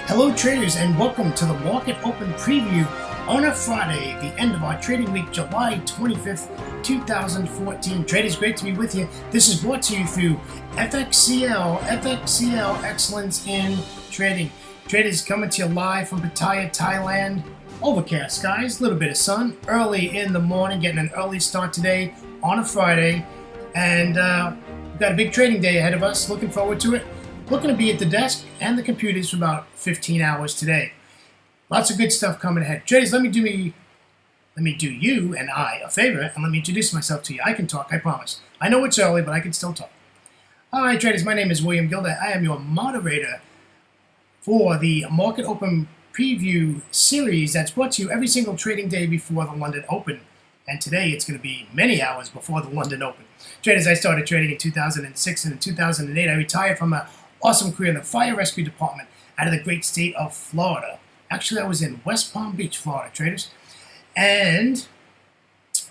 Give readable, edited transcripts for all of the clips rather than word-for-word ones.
Hello traders, and welcome to the Market Open Preview on a Friday, the end of our trading week, July 25th, 2014. Traders, great to be with you. This is brought to you through FXCL Excellence in Trading. Traders, coming to you live from Pattaya, Thailand. Overcast skies, a little bit of sun, early in the morning, getting an early start today on a Friday. And we've got a big trading day ahead of us, looking forward to it. Looking to be at the desk and the computers for about 15 hours today. Lots of good stuff coming ahead. Traders, let me do you and I a favor, and let me introduce myself to you. I can talk, I promise. I know it's early, but I can still talk. All right, traders, my name is William Gilda. I am your moderator for the Market Open Preview series that's brought to you every single trading day before the London Open. And today it's going to be many hours before the London Open. Traders, I started trading in 2006, and in 2008 I retired from a awesome career in the fire rescue department out of the great state of Florida. Actually, I was in West Palm Beach, Florida, traders. And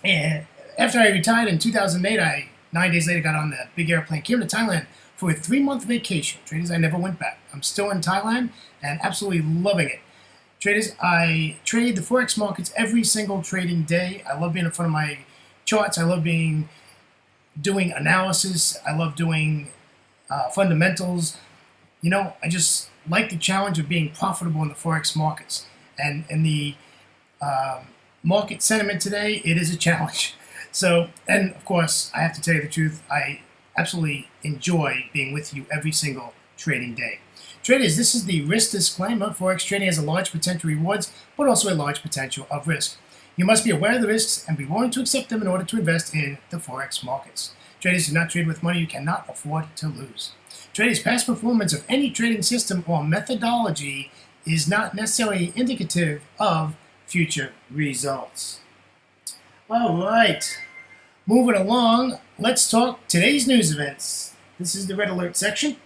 after I retired in 2008, 9 days later, got on the big airplane, came to Thailand for a 3-month vacation. Traders, I never went back. I'm still in Thailand and absolutely loving it. Traders, I trade the Forex markets every single trading day. I love being in front of my charts. I love doing analysis. I love doing fundamentals. You know, I just like the challenge of being profitable in the Forex markets. And in the market sentiment today, it is a challenge. So, and of course, I have to tell you the truth, I absolutely enjoy being with you every single trading day. Traders, this is the risk disclaimer. Forex trading has a large potential rewards, but also a large potential of risk. You must be aware of the risks and be willing to accept them in order to invest in the Forex markets. Traders, do not trade with money you cannot afford to lose. Traders, past performance of any trading system or methodology is not necessarily indicative of future results. All right, moving along, let's talk today's news events. This is the red alert section.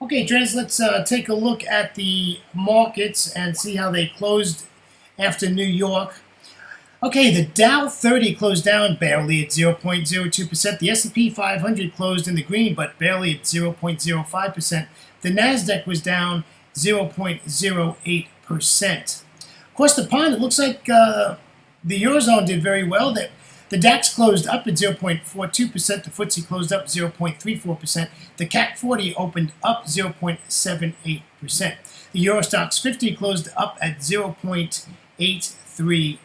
Okay, traders, let's take a look at the markets and see how they closed after New York. Okay, the Dow 30 closed down barely at 0.02%. The S&P 500 closed in the green, but barely at 0.05%. The Nasdaq was down 0.08%. Across the pond, it looks like the Eurozone did very well. The DAX closed up at 0.42%. The FTSE closed up 0.34%. The CAC 40 opened up 0.78%. The Euro Stoxx 50 closed up at 0.83%.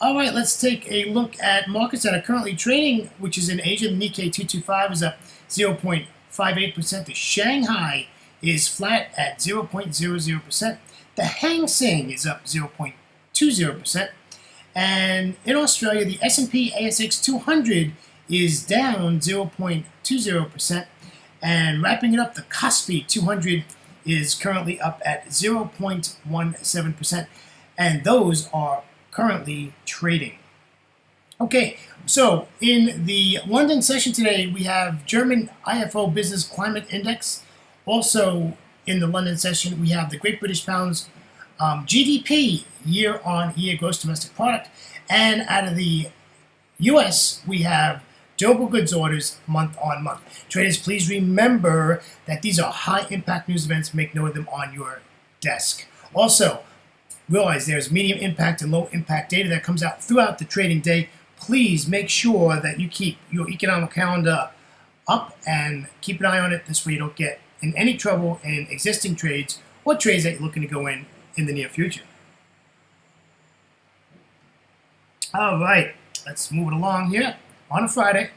All right, let's take a look at markets that are currently trading, which is in Asia. The Nikkei 225 is up 0.58%. The Shanghai is flat at 0.00%. The Hang Seng is up 0.20%. And in Australia, the S&P ASX 200 is down 0.20%. And wrapping it up, the Kospi 200 is currently up at 0.17%. And those are currently trading. Okay, so in the London session today, we have German IFO Business Climate Index. Also in the London session, we have the Great British Pound's GDP, year-on-year gross domestic product. And out of the US, we have durable goods orders month-on-month. Traders, please remember that these are high-impact news events. Make note of them on your desk. Also, realize there's medium impact and low impact data that comes out throughout the trading day. Please make sure that you keep your economic calendar up and keep an eye on it. This way you don't get in any trouble in existing trades or trades that you're looking to go in the near future. All right, let's move it along here on a Friday.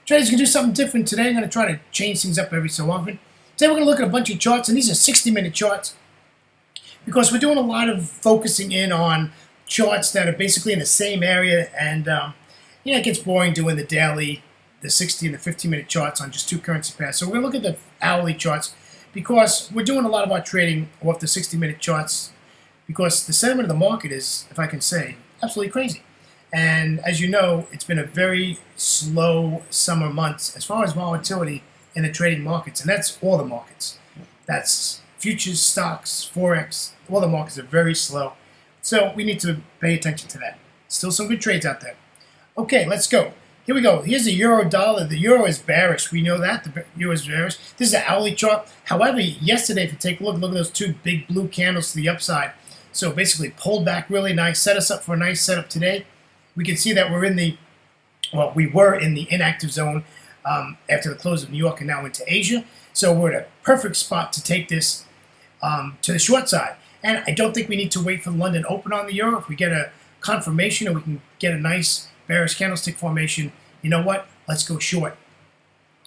Traders can do something different today. I'm going to try to change things up every so often. Today we're going to look at a bunch of charts, and these are 60-minute charts, because we're doing a lot of focusing in on charts that are basically in the same area, and it gets boring doing the daily, the 60 and the 15-minute charts on just two currency pairs. So we're going to look at the hourly charts, because we're doing a lot of our trading off the 60-minute charts, because the sentiment of the market is, if I can say, absolutely crazy. And as you know, it's been a very slow summer months as far as volatility in the trading markets, and that's all the markets. That's futures, stocks, Forex, all the markets are very slow. So we need to pay attention to that. Still some good trades out there. Okay, let's go. here we go. Here's the euro dollar. The euro is bearish. We know that. The euro is bearish. This is an hourly chart. However, yesterday, if you take a look at those two big blue candles to the upside. So basically pulled back really nice, set us up for a nice setup today. We can see that we were in the inactive zone after the close of New York and now into Asia. So we're at a perfect spot to take this to the short side. And I don't think we need to wait for the London Open on the euro. If we get a confirmation or we can get a nice bearish candlestick formation, you know what? Let's go short.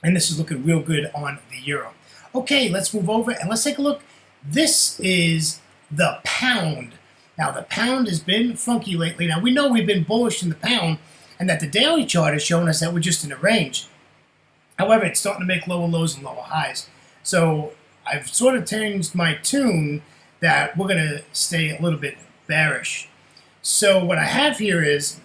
And this is looking real good on the euro. Okay, let's move over and let's take a look. This is the pound. Now, the pound has been funky lately. Now, we know we've been bullish in the pound and that the daily chart has shown us that we're just in a range. However, it's starting to make lower lows and lower highs. So I've sort of changed my tune that we're going to stay a little bit bearish. So what I have here is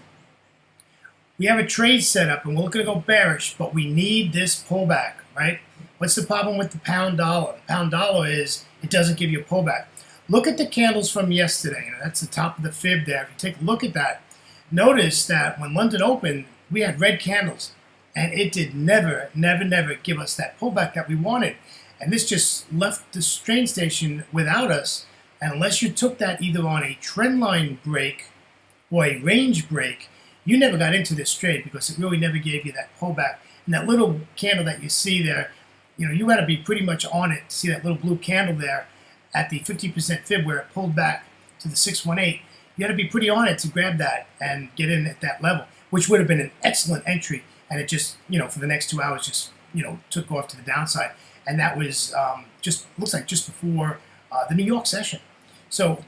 we have a trade set up and we're going to go bearish, but we need this pullback, right? What's the problem with the pound dollar? The pound dollar is it doesn't give you a pullback. Look at the candles from yesterday. That's the top of the fib there. If you take a look at that, notice that when London opened, we had red candles, and it did never give us that pullback that we wanted. And this just left the train station without us. And unless you took that either on a trend line break or a range break, you never got into this trade because it really never gave you that pullback. And that little candle that you see there, you got to be pretty much on it to see that little blue candle there at the 50% fib where it pulled back to the 618. You got to be pretty on it to grab that and get in at that level, which would have been an excellent entry. And it just, for the next 2 hours, just, took off to the downside. And that was just, looks like just before the New York session. So,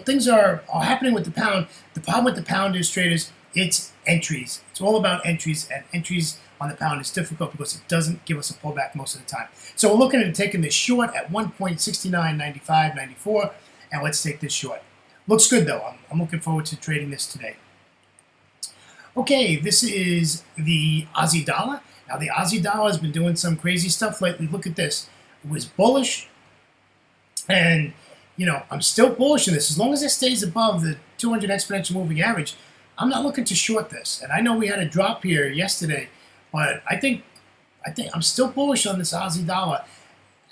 things are happening with the pound. The problem with the pound is, traders, it's entries. It's all about entries, and entries on the pound is difficult because it doesn't give us a pullback most of the time. So we're looking at taking this short at 1.699594, and let's take this short. Looks good, though. I'm looking forward to trading this today. Okay, this is the Aussie dollar. Now, the Aussie dollar has been doing some crazy stuff lately. Look at this. It was bullish, and, I'm still bullish in this. As long as it stays above the 200 exponential moving average, I'm not looking to short this. And I know we had a drop here yesterday, but I think I'm still bullish on this Aussie dollar.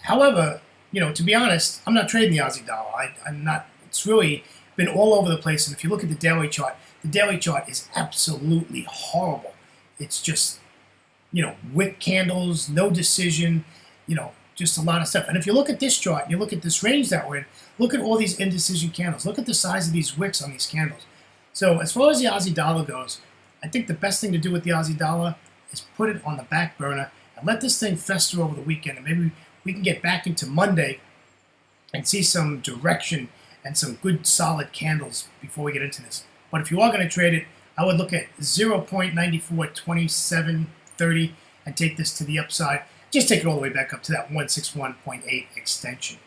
However, to be honest, I'm not trading the Aussie dollar. I'm not. It's really been all over the place. And if you look at the daily chart is absolutely horrible. It's just, wick candles, no decision, just a lot of stuff. And if you look at this chart, and you look at this range that we're in, look at all these indecision candles. Look at the size of these wicks on these candles. So as far as the Aussie dollar goes, I think the best thing to do with the Aussie dollar is put it on the back burner and let this thing fester over the weekend. And maybe we can get back into Monday and see some direction and some good solid candles before we get into this. But if you are going to trade it, I would look at 0.942730 and take this to the upside. Just take it all the way back up to that 161.8 extension.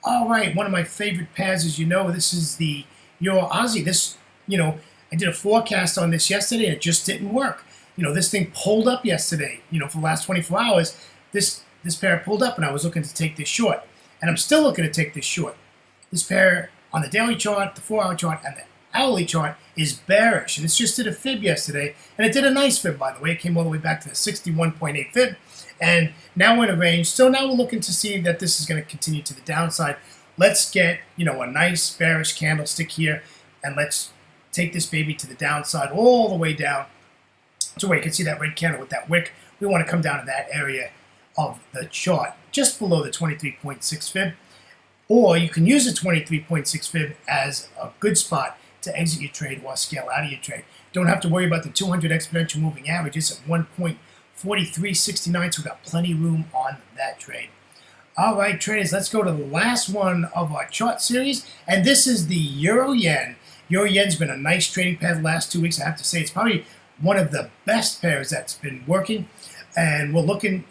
All right, one of my favorite pairs, as you know, this is the Euro Aussie. This, I did a forecast on this yesterday and it just didn't work. This thing pulled up yesterday, for the last 24 hours. This pair pulled up and I was looking to take this short. And I'm still looking to take this short. This pair on the daily chart, the 4-hour chart, and the hourly chart is bearish. And it's just did a fib yesterday. And it did a nice fib, by the way. It came all the way back to the 61.8 fib. And now we're in a range. So now we're looking to see that this is going to continue to the downside. Let's get, a nice bearish candlestick here. And let's take this baby to the downside all the way down to where you can see that red candle with that wick. We want to come down to that area of the chart, just below the 23.6 fib. Or you can use the 23.6 fib as a good spot to exit your trade or scale out of your trade. Don't have to worry about the 200 exponential moving average. It's at 1.4369, so we've got plenty of room on that trade. All right, traders, let's go to the last one of our chart series, and this is the Euro-Yen. Euro-Yen's been a nice trading pair the last 2 weeks. I have to say it's probably one of the best pairs that's been working, and we're looking,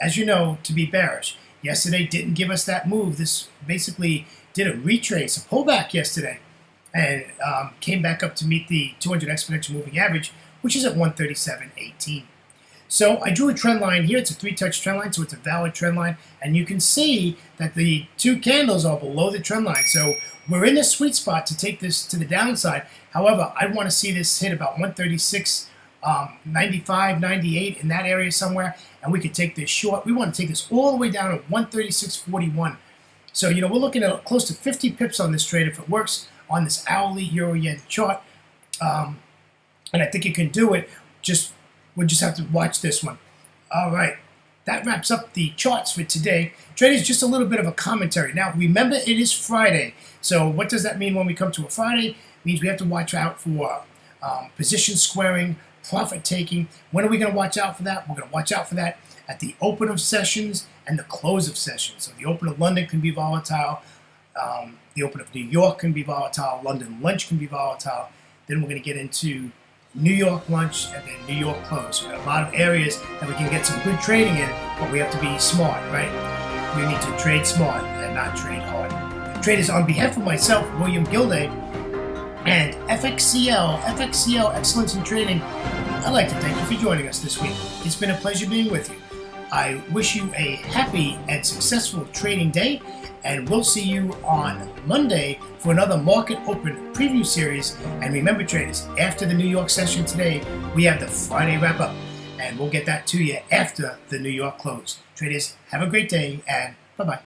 as you know, to be bearish. Yesterday didn't give us that move. This basically did a retrace, a pullback yesterday, and came back up to meet the 200 exponential moving average, which is at 137.18. So I drew a trend line here. It's a 3-touch trend line, so it's a valid trend line. And you can see that the two candles are below the trend line. So we're in the sweet spot to take this to the downside. However, I want to see this hit about 136 95, 98 in that area somewhere, and we could take this short. We want to take this all the way down to 136.41. So, we're looking at close to 50 pips on this trade if it works on this hourly euro-yen chart. And I think you can do it. We'll just have to watch this one. All right. That wraps up the charts for today. Trade is just a little bit of a commentary. Now, remember, it is Friday. So what does that mean when we come to a Friday? It means we have to watch out for position squaring, profit taking. When are we going to watch out for that? We're going to watch out for that at the open of sessions and the close of sessions. So the open of London can be volatile. The open of New York can be volatile. London lunch can be volatile. Then we're going to get into New York lunch and then New York close. So we've got a lot of areas that we can get some good trading in, but we have to be smart, right? We need to trade smart and not trade hard. The trade is on behalf of myself, William Gilday, and FXCL Excellence in Trading. I'd like to thank you for joining us this week. It's been a pleasure being with you. I wish you a happy and successful trading day, and we'll see you on Monday for another Market Open preview series. And remember, traders, after the New York session today, we have the Friday wrap-up, and we'll get that to you after the New York close. Traders, have a great day, and bye-bye.